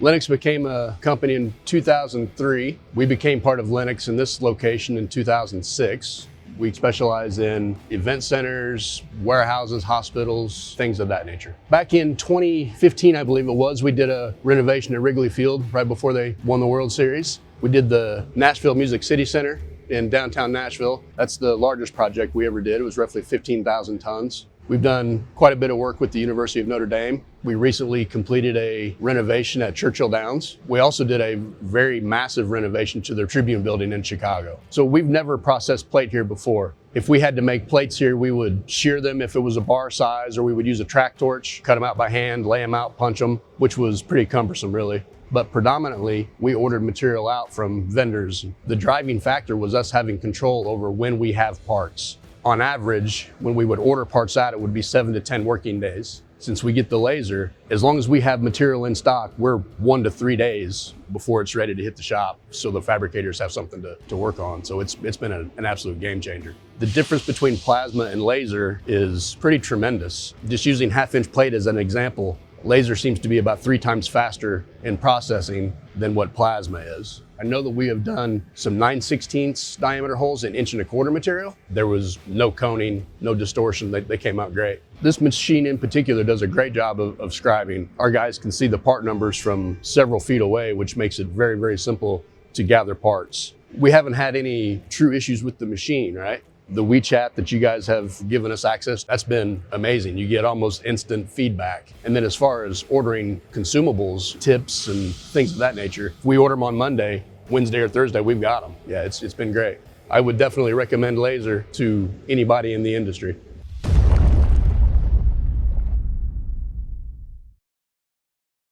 Lenex became a company in 2003. We became part of Lenex in this location in 2006. We specialize in event centers, warehouses, hospitals, things of that nature. Back in 2015, I believe it was, we did a renovation at Wrigley Field right before they won the World Series. We did the Nashville Music City Center in downtown Nashville. That's the largest project we ever did. It was roughly 15,000 tons. We've done quite a bit of work with the University of Notre Dame. We recently completed a renovation at Churchill Downs. We also did a very massive renovation to their Tribune building in Chicago. So we've never processed plate here before. If we had to make plates here, we would shear them if it was a bar size, or we would use a track torch, cut them out by hand, lay them out, punch them, which was pretty cumbersome really. But predominantly, we ordered material out from vendors. The driving factor was us having control over when we have parts. On average, when we would order parts out, it would be 7 to 10 working days. Since we get the laser, as long as we have material in stock, we're 1 to 3 days before it's ready to hit the shop, so the fabricators have something to work on. So it's been an absolute game changer. The difference between plasma and laser is pretty tremendous. Just using half-inch plate as an example, laser seems to be about 3 times faster in processing than what plasma is. I know that we have done some 9/16 diameter holes in 1 1/4" material. There was no coning, no distortion. They came out great. This machine in particular does a great job of scribing. Our guys can see the part numbers from several feet away, which makes it very, very simple to gather parts. We haven't had any true issues with the machine, right? The WeChat that you guys have given us access, that's been amazing. You get almost instant feedback. And then as far as ordering consumables, tips and things of that nature, if we order them on Monday, Wednesday or Thursday, we've got them. Yeah, it's been great. I would definitely recommend laser to anybody in the industry.